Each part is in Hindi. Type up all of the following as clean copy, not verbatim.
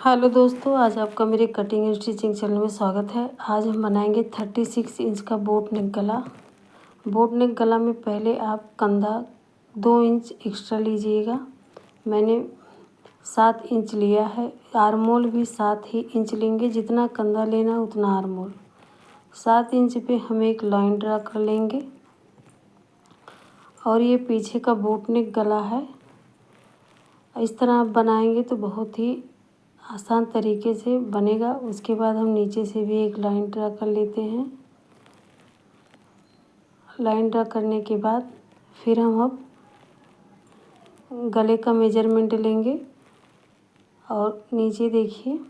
हेलो दोस्तों, आज आपका मेरे कटिंग एंड स्टिचिंग चैनल में स्वागत है। आज हम बनाएंगे 36 इंच का बोट नेक गला। बोट नेक गला में पहले आप कंधा 2 इंच एक्स्ट्रा लीजिएगा। मैंने 7 इंच लिया है। आर्मोल भी 7 ही इंच लेंगे, जितना कंधा लेना उतना आर्मोल। 7 इंच पे हम एक लाइन ड्रा कर लेंगे और ये पीछे का बोट नेक गला है। इस तरह आप बनाएंगे तो बहुत ही आसान तरीके से बनेगा। उसके बाद हम नीचे से भी एक लाइन ड्रा कर लेते हैं। लाइन ड्रा करने के बाद फिर हम अब गले का मेजरमेंट लेंगे और नीचे देखिए,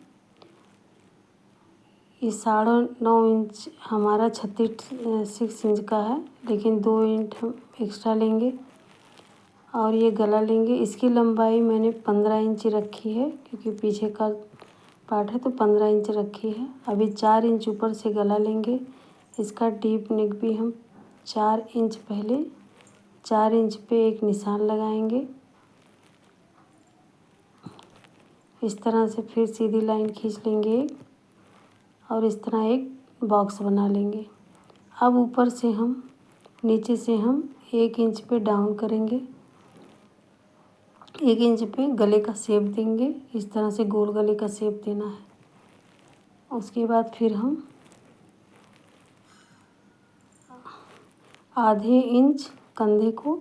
ये 9.5 इंच हमारा 36 इंच का है, लेकिन 2 इंच हम एक्स्ट्रा लेंगे और ये गला लेंगे। इसकी लंबाई मैंने 15 इंच रखी है, क्योंकि पीछे का पार्ट है तो 15 इंच रखी है। अभी 4 इंच ऊपर से गला लेंगे। इसका डीप नेक भी हम 4 इंच पहले 4 इंच पे एक निशान लगाएंगे। इस तरह से फिर सीधी लाइन खींच लेंगे और इस तरह एक बॉक्स बना लेंगे। अब ऊपर से हम नीचे से हम 1 इंच पे डाउन करेंगे। 1 इंच पे गले का शेप देंगे। इस तरह से गोल गले का शेप देना है। उसके बाद फिर हम आधे इंच कंधे को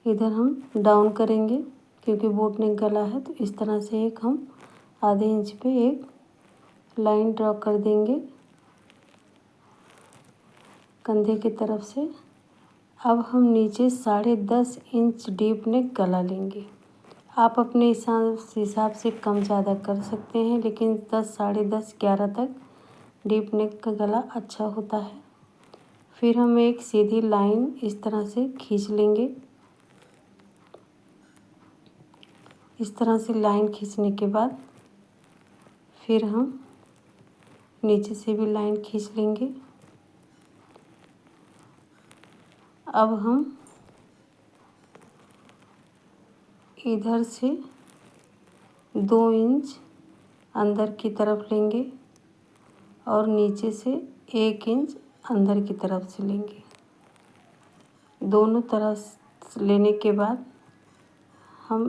इधर हम डाउन करेंगे, क्योंकि बोट नेक गला है। तो इस तरह से एक हम आधे इंच पे एक लाइन ड्रॉ कर देंगे कंधे की तरफ से। अब हम नीचे 10.5 इंच डीप नेक गला लेंगे। आप अपने हिसाब से कम ज़्यादा कर सकते हैं, लेकिन 10, 10.5, 11 तक डीप नेक का गला अच्छा होता है। फिर हम एक सीधी लाइन इस तरह से खींच लेंगे। इस तरह से लाइन खींचने के बाद फिर हम नीचे से भी लाइन खींच लेंगे। अब हम इधर से 2 इंच अंदर की तरफ लेंगे और नीचे से 1 इंच अंदर की तरफ से लेंगे। दोनों तरफ लेने के बाद हम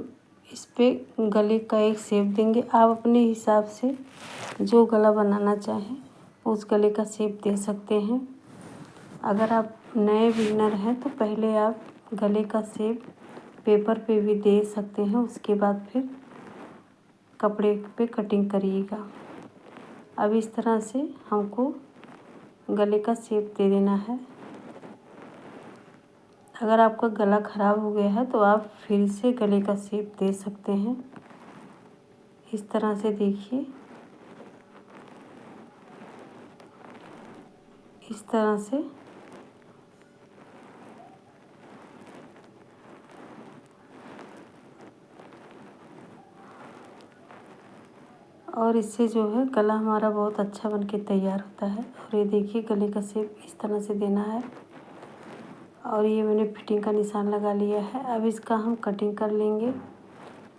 इस पे गले का एक शेप देंगे। आप अपने हिसाब से जो गला बनाना चाहें उस गले का शेप दे सकते हैं। अगर आप नए बिगिनर हैं तो पहले आप गले का शेप पेपर पे भी दे सकते हैं, उसके बाद फिर कपड़े पे कटिंग करिएगा। अब इस तरह से हमको गले का शेप दे देना है। अगर आपका गला ख़राब हो गया है तो आप फिर से गले का शेप दे सकते हैं। इस तरह से देखिए, इस तरह से और इससे जो है गला हमारा बहुत अच्छा बन के तैयार होता है। और ये देखिए, गले का शेप इस तरह से देना है और ये मैंने फिटिंग का निशान लगा लिया है। अब इसका हम कटिंग कर लेंगे।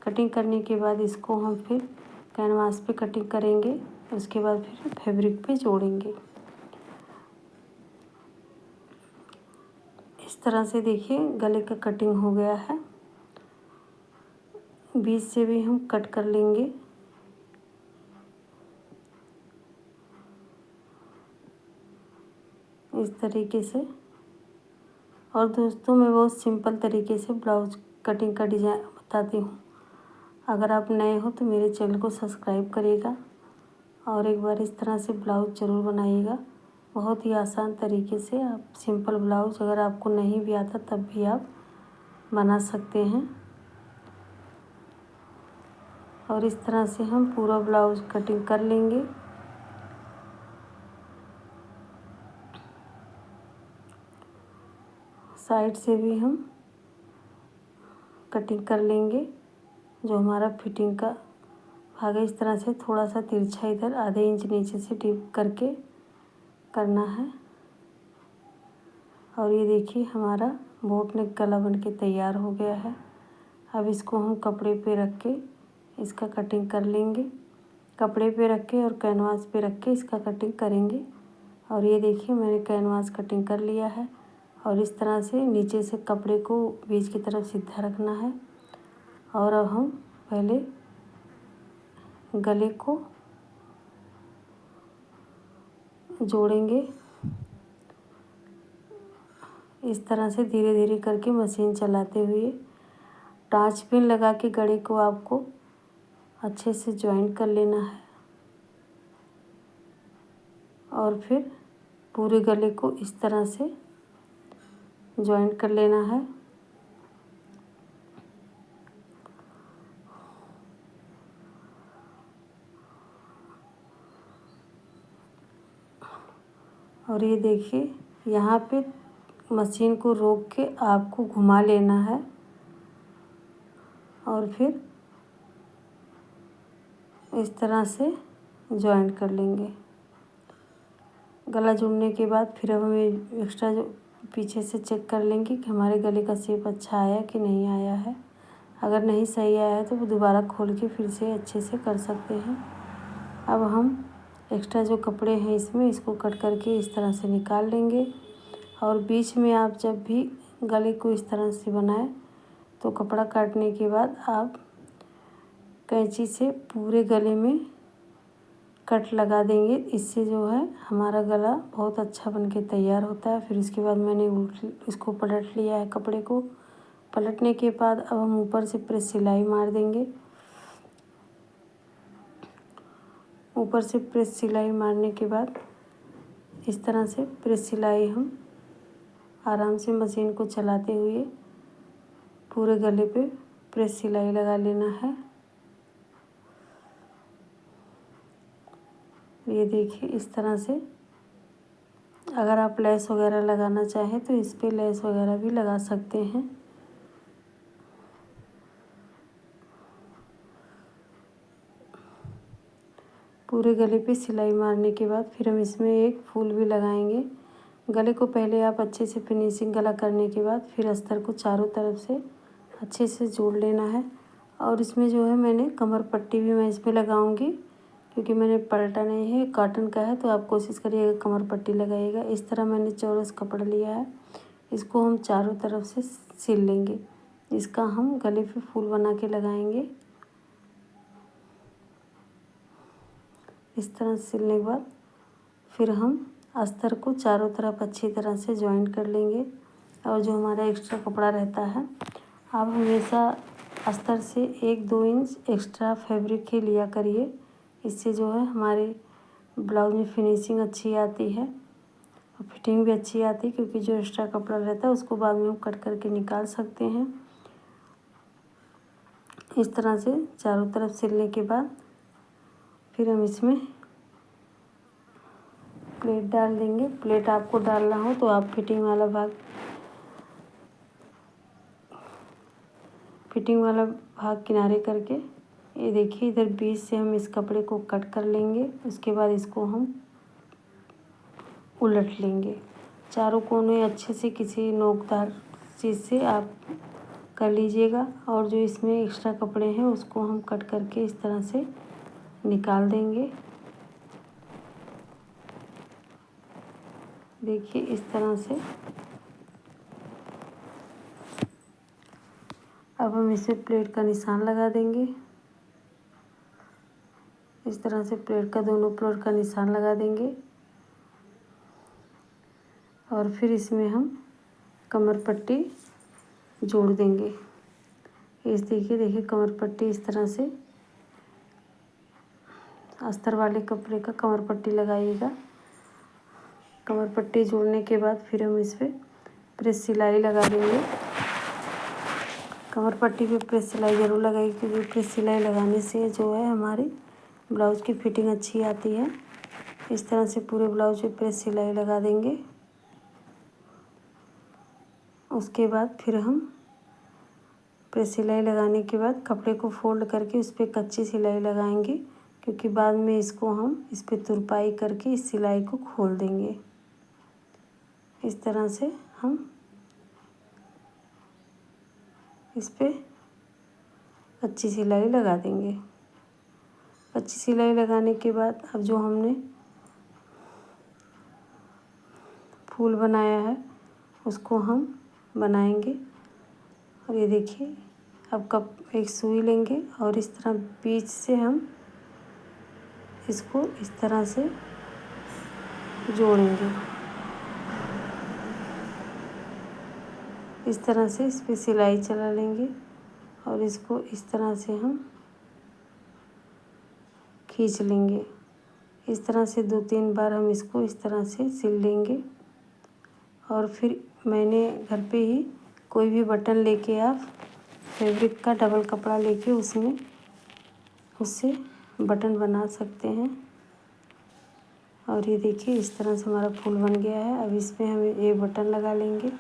कटिंग करने के बाद इसको हम फिर कैनवास पे कटिंग करेंगे। उसके बाद फिर फैब्रिक पे जोड़ेंगे। इस तरह से देखिए, गले का कटिंग हो गया है। बीच से भी हम कट कर लेंगे। इस तरीके से। और दोस्तों, मैं बहुत सिंपल तरीके से ब्लाउज कटिंग का डिज़ाइन बताती हूँ। अगर आप नए हो तो मेरे चैनल को सब्सक्राइब करिएगा और एक बार इस तरह से ब्लाउज ज़रूर बनाइएगा। बहुत ही आसान तरीके से आप सिंपल ब्लाउज, अगर आपको नहीं भी आता तब भी आप बना सकते हैं। और इस तरह से हम पूरा ब्लाउज कटिंग कर लेंगे। साइड से भी हम कटिंग कर लेंगे। जो हमारा फिटिंग का भाग है, इस तरह से थोड़ा सा तिरछा इधर आधे इंच नीचे से टिप करके करना है। और ये देखिए, हमारा बोट नेक गला बन के तैयार हो गया है। अब इसको हम कपड़े पे रख के इसका कटिंग कर लेंगे। कपड़े पे रख के और कैनवास पे रख के इसका कटिंग करेंगे। और ये देखिए मैंने कैनवास कटिंग कर लिया है और इस तरह से नीचे से कपड़े को बीच की तरफ सीधा रखना है। और अब हम पहले गले को जोड़ेंगे। इस तरह से धीरे धीरे करके मशीन चलाते हुए टाँच पिन लगा के गले को आपको अच्छे से जॉइंट कर लेना है और फिर पूरे गले को इस तरह से जॉइंट कर लेना है। और ये देखिए यहाँ पे मशीन को रोक के आपको घुमा लेना है और फिर इस तरह से जॉइंट कर लेंगे। गला जुड़ने के बाद फिर अब हमें एक्स्ट्रा जो पीछे से चेक कर लेंगे कि हमारे गले का शेप अच्छा आया कि नहीं आया है। अगर नहीं सही आया है तो वो दोबारा खोल के फिर से अच्छे से कर सकते हैं। अब हम एक्स्ट्रा जो कपड़े हैं इसमें इसको कट करके इस तरह से निकाल लेंगे। और बीच में आप जब भी गले को इस तरह से बनाएं तो कपड़ा काटने के बाद आप कैंची से पूरे गले में कट लगा देंगे। इससे जो है हमारा गला बहुत अच्छा बन के तैयार होता है। फिर इसके बाद मैंने इसको पलट लिया है। कपड़े को पलटने के बाद अब हम ऊपर से प्रेस सिलाई मार देंगे। ऊपर से प्रेस सिलाई मारने के बाद इस तरह से प्रेस सिलाई हम आराम से मशीन को चलाते हुए पूरे गले पे प्रेस सिलाई लगा लेना है। ये देखिए इस तरह से। अगर आप लेस वगैरह लगाना चाहें तो इस पे लेस वगैरह भी लगा सकते हैं। पूरे गले पे सिलाई मारने के बाद फिर हम इसमें एक फूल भी लगाएंगे। गले को पहले आप अच्छे से फिनिशिंग गला करने के बाद फिर अस्तर को चारों तरफ से अच्छे से जोड़ लेना है। और इसमें जो है मैंने कमर पट्टी भी मैं इसमें लगाऊंगी क्योंकि मैंने पलटा नहीं है, कॉटन का है, तो आप कोशिश करिएगा कमर पट्टी लगाइएगा। इस तरह मैंने चौरस कपड़ा लिया है, इसको हम चारों तरफ से सिल लेंगे। इसका हम गले पे फूल बना के लगाएंगे। इस तरह सिलने के बाद फिर हम अस्तर को चारों तरफ अच्छी तरह से जॉइंट कर लेंगे। और जो हमारा एक्स्ट्रा कपड़ा रहता है आप हमेशा अस्तर से 1-2 इंच एक्स्ट्रा फैब्रिक ही लिया करिए। इससे जो है हमारे ब्लाउज में फिनिशिंग अच्छी आती है और फिटिंग भी अच्छी आती है क्योंकि जो एक्स्ट्रा कपड़ा रहता है उसको बाद में हम कट करके निकाल सकते हैं। इस तरह से चारों तरफ सिलने के बाद फिर हम इसमें प्लेट डाल देंगे। प्लेट आपको डालना हो तो आप फिटिंग वाला भाग किनारे करके ये देखिए इधर बीच से हम इस कपड़े को कट कर लेंगे। उसके बाद इसको हम उलट लेंगे। चारों कोने अच्छे से किसी नोकदार चीज़ से आप कर लीजिएगा। और जो इसमें एक्स्ट्रा कपड़े हैं उसको हम कट करके इस तरह से निकाल देंगे। देखिए इस तरह से। अब हम इसे प्लेट का निशान लगा देंगे। इस तरह से प्लेट का दोनों प्लेट का निशान लगा देंगे और फिर इसमें हम कमर पट्टी जोड़ देंगे। इस देखिए कमर पट्टी इस तरह से अस्तर वाले कपड़े का कमर पट्टी लगाइएगा। कमर पट्टी जोड़ने के बाद फिर हम इस पर प्रेस सिलाई लगा देंगे। कमर पट्टी पे प्रेस सिलाई ज़रूर लगाइए क्योंकि प्रेस सिलाई लगाने से जो है हमारी ब्लाउज़ की फिटिंग अच्छी आती है। इस तरह से पूरे ब्लाउज पे प्रेस सिलाई लगा देंगे। उसके बाद फिर हम प्रेस सिलाई लगाने के बाद कपड़े को फोल्ड करके उस पर कच्ची सिलाई लगाएंगे क्योंकि बाद में इसको हम इस पर तुरपाई करके इस सिलाई को खोल देंगे। इस तरह से हम इस पर कच्ची सिलाई लगा देंगे। अच्छी सिलाई लगाने के बाद अब जो हमने फूल बनाया है उसको हम बनाएंगे। और ये देखिए, अब कप एक सुई लेंगे और इस तरह बीच से हम इसको इस तरह से जोड़ेंगे। इस तरह से इस पे सिलाई चला लेंगे और इसको इस तरह से हम खींच लेंगे। इस तरह से 2-3 बार हम इसको इस तरह से सिल लेंगे। और फिर मैंने घर पे ही कोई भी बटन लेके आप फैब्रिक का डबल कपड़ा लेके उससे बटन बना सकते हैं। और ये देखिए, इस तरह से हमारा फूल बन गया है। अब इसमें हम एक बटन लगा लेंगे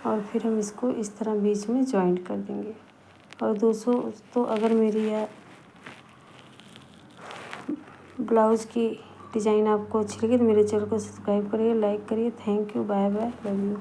और फिर हम इसको इस तरह बीच में जॉइंट कर देंगे। और दोस्तों, अगर मेरी यह ब्लाउज़ की डिज़ाइन आपको अच्छी लगी तो मेरे चैनल को सब्सक्राइब करिए, लाइक करिए। Thank you, bye bye, love you.